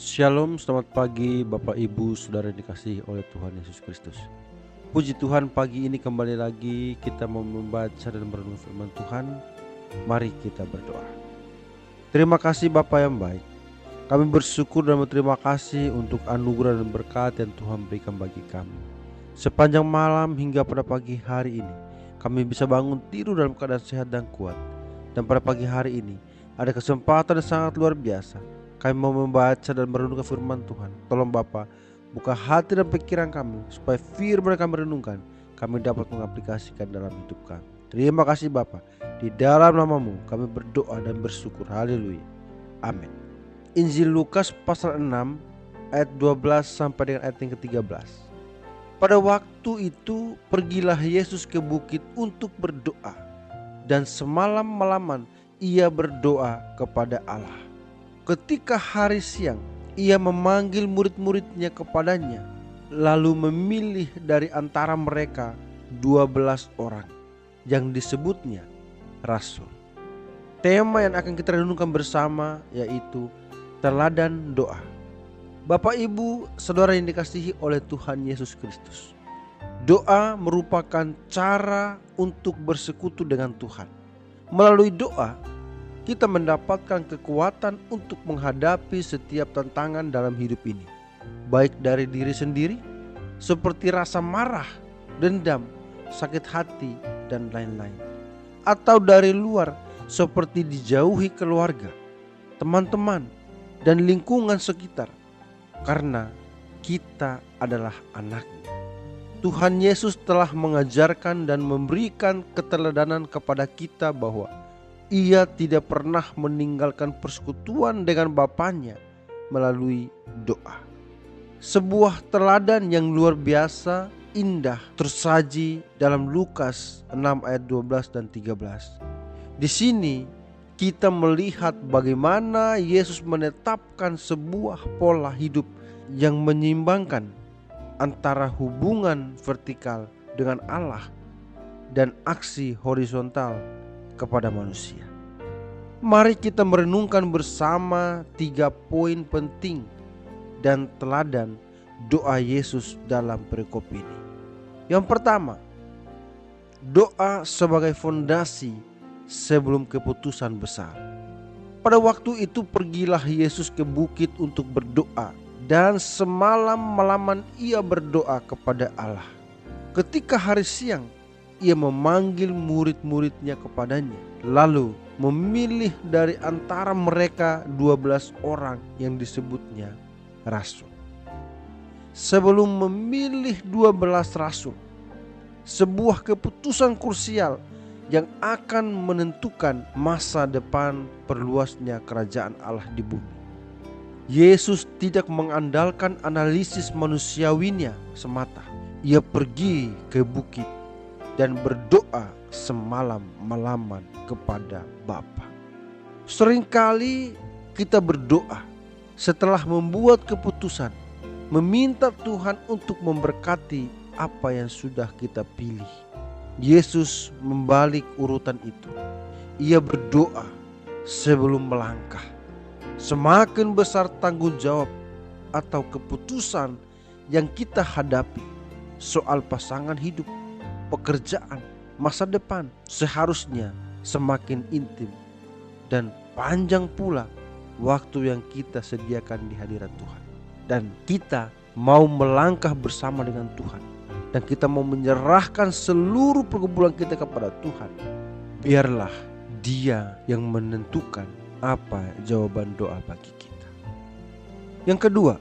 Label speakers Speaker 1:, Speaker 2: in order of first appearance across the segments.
Speaker 1: Shalom, selamat pagi Bapak Ibu Saudara yang dikasihi oleh Tuhan Yesus Kristus. Puji Tuhan, pagi ini kembali lagi kita mau membaca dan merenung firman Tuhan. Mari kita berdoa. Terima kasih Bapa yang baik. Kami bersyukur dan berterima kasih untuk anugerah dan berkat yang Tuhan berikan bagi kami. Sepanjang malam hingga pada pagi hari ini, kami bisa bangun tidur dalam keadaan sehat dan kuat. Dan pada pagi hari ini, ada kesempatan yang sangat luar biasa. Kami mau membaca dan merenungkan firman Tuhan. Tolong Bapa, buka hati dan pikiran kami, supaya firman yang kami renungkan, kami dapat mengaplikasikan dalam hidup kami. Terima kasih Bapa. Di dalam nama-Mu kami berdoa dan bersyukur. Haleluya. Amin. Injil Lukas pasal 6 ayat 12 sampai dengan ayat yang ke-13. Pada waktu itu pergilah Yesus ke bukit untuk berdoa, dan semalam malaman ia berdoa kepada Allah. Ketika hari siang, ia memanggil murid-muridnya kepadanya, lalu memilih dari antara mereka 12 orang yang disebutnya rasul. Tema yang akan kita renungkan bersama yaitu teladan doa. Bapak Ibu Saudara yang dikasihi oleh Tuhan Yesus Kristus, doa merupakan cara untuk bersekutu dengan Tuhan. Melalui doa, kita mendapatkan kekuatan untuk menghadapi setiap tantangan dalam hidup ini, baik dari diri sendiri seperti rasa marah, dendam, sakit hati, dan lain-lain, atau dari luar seperti dijauhi keluarga, teman-teman, dan lingkungan sekitar, karena kita adalah anaknya. Tuhan Yesus telah mengajarkan dan memberikan keteladanan kepada kita bahwa Ia tidak pernah meninggalkan persekutuan dengan Bapanya melalui doa. Sebuah teladan yang luar biasa indah tersaji dalam Lukas 6 ayat 12 dan 13. Di sini kita melihat bagaimana Yesus menetapkan sebuah pola hidup yang menyeimbangkan antara hubungan vertikal dengan Allah dan aksi horizontal kepada manusia. Mari kita merenungkan bersama 3 poin penting dan teladan doa Yesus dalam perikop ini. Yang pertama, doa sebagai fondasi sebelum keputusan besar. Pada waktu itu pergilah Yesus ke bukit untuk berdoa, dan semalam malaman ia berdoa kepada Allah. Ketika hari siang, ia memanggil murid-muridnya kepadanya, lalu memilih dari antara mereka 12 orang yang disebutnya rasul. Sebelum memilih 12 rasul, sebuah keputusan krusial yang akan menentukan masa depan perluasnya kerajaan Allah di bumi. Yesus tidak mengandalkan analisis manusiawinya semata. Ia pergi ke bukit dan berdoa semalam malaman kepada Bapa. Seringkali kita berdoa setelah membuat keputusan, meminta Tuhan untuk memberkati apa yang sudah kita pilih. Yesus membalik urutan itu. Ia berdoa sebelum melangkah. Semakin besar tanggung jawab atau keputusan yang kita hadapi soal pasangan hidup, pekerjaan, masa depan, seharusnya semakin intim dan panjang pula waktu yang kita sediakan di hadirat Tuhan. Dan kita mau melangkah bersama dengan Tuhan, dan kita mau menyerahkan seluruh pergumulan kita kepada Tuhan. Biarlah Dia yang menentukan apa jawaban doa bagi kita. Yang kedua,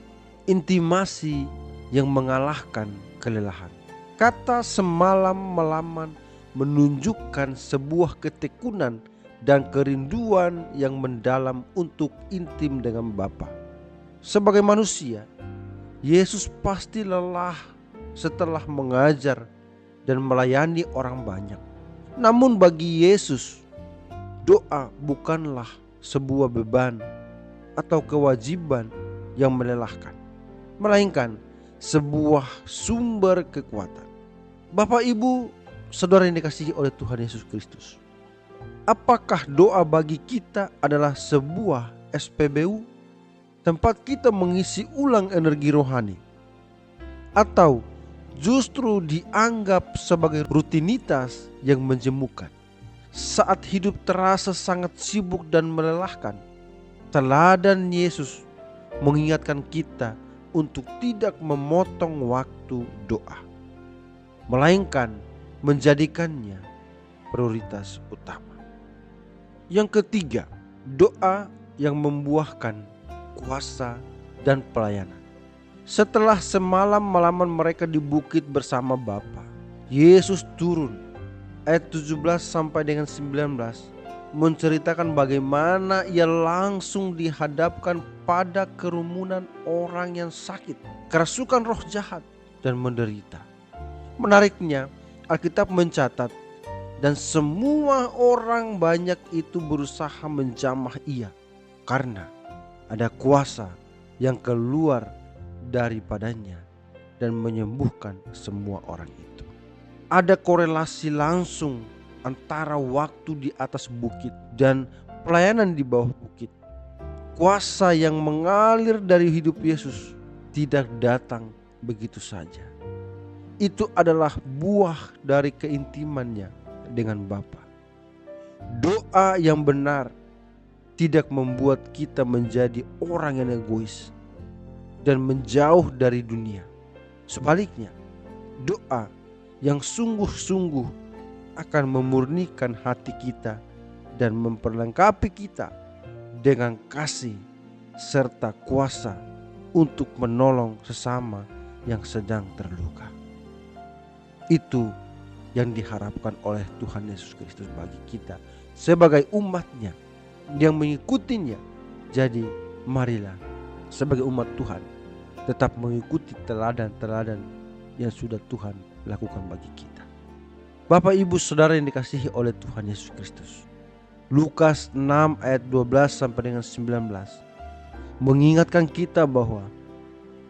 Speaker 1: intimasi yang mengalahkan kelelahan. Kata semalam malaman menunjukkan sebuah ketekunan dan kerinduan yang mendalam untuk intim dengan Bapa. Sebagai manusia, Yesus pasti lelah setelah mengajar dan melayani orang banyak. Namun bagi Yesus, doa bukanlah sebuah beban atau kewajiban yang melelahkan, melainkan sebuah sumber kekuatan. Bapak Ibu Saudara yang dikasihi oleh Tuhan Yesus Kristus, apakah doa bagi kita adalah sebuah SPBU tempat kita mengisi ulang energi rohani, atau justru dianggap sebagai rutinitas yang menjemukan saat hidup terasa sangat sibuk dan melelahkan? Teladan Yesus mengingatkan kita untuk tidak memotong waktu doa, melainkan menjadikannya prioritas utama. Yang ketiga, doa yang membuahkan kuasa dan pelayanan. Setelah semalam-malaman mereka di bukit bersama Bapa, Yesus turun. Ayat 17 sampai dengan 19 menceritakan bagaimana ia langsung dihadapkan pada kerumunan orang yang sakit, kerasukan roh jahat, dan menderita. Menariknya, Alkitab mencatat, dan semua orang banyak itu berusaha menjamah ia karena ada kuasa yang keluar daripadanya dan menyembuhkan semua orang itu. Ada korelasi langsung antara waktu di atas bukit dan pelayanan di bawah bukit. Kuasa yang mengalir dari hidup Yesus tidak datang begitu saja. Itu adalah buah dari keintimannya dengan Bapa. Doa yang benar tidak membuat kita menjadi orang yang egois dan menjauh dari dunia. Sebaliknya, doa yang sungguh-sungguh akan memurnikan hati kita dan memperlengkapi kita dengan kasih serta kuasa untuk menolong sesama yang sedang terluka. Itu yang diharapkan oleh Tuhan Yesus Kristus bagi kita sebagai umatnya yang mengikutinya. Jadi marilah sebagai umat Tuhan tetap mengikuti teladan-teladan yang sudah Tuhan lakukan bagi kita. Bapak Ibu Saudara yang dikasihi oleh Tuhan Yesus Kristus, Lukas 6 ayat 12 sampai dengan 19 mengingatkan kita bahwa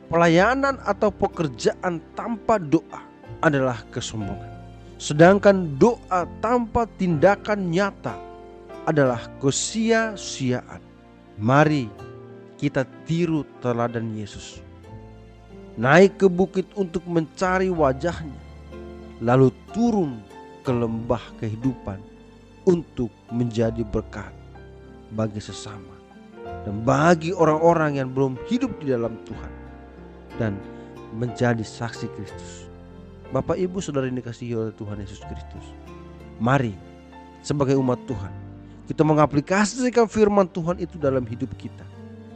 Speaker 1: pelayanan atau pekerjaan tanpa doa adalah kesombongan. Sedangkan doa tanpa tindakan nyata adalah kesia-siaan. Mari kita tiru teladan Yesus. Naik ke bukit untuk mencari wajahnya, lalu turun ke lembah kehidupan untuk menjadi berkat bagi sesama dan bagi orang-orang yang belum hidup di dalam Tuhan dan menjadi saksi Kristus. Bapak Ibu Saudara yang dikasihi oleh Tuhan Yesus Kristus, mari sebagai umat Tuhan kita mengaplikasikan firman Tuhan itu dalam hidup kita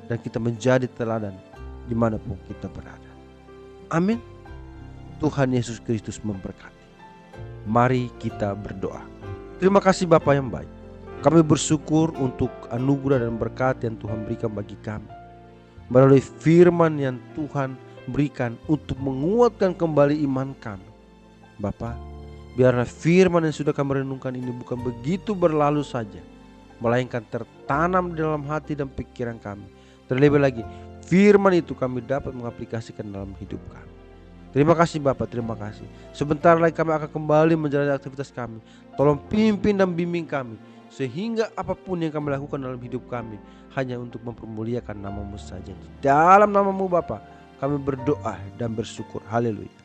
Speaker 1: dan kita menjadi teladan dimanapun kita berada. Amin. Tuhan Yesus Kristus memberkati. Mari kita berdoa. Terima kasih Bapa yang baik. Kami bersyukur untuk anugerah dan berkat yang Tuhan berikan bagi kami melalui firman yang Tuhan berikan untuk menguatkan kembali iman kami. Bapa, biarlah firman yang sudah kami renungkan ini bukan begitu berlalu saja, melainkan tertanam di dalam hati dan pikiran kami. Terlebih lagi, firman itu kami dapat mengaplikasikan dalam hidup kami. Terima kasih Bapak, terima kasih. Sebentar lagi kami akan kembali menjalani aktivitas kami. Tolong pimpin dan bimbing kami, sehingga apapun yang kami lakukan dalam hidup kami hanya untuk mempermuliakan nama-Mu saja. Di dalam nama-Mu Bapa, kami berdoa dan bersyukur. Haleluya.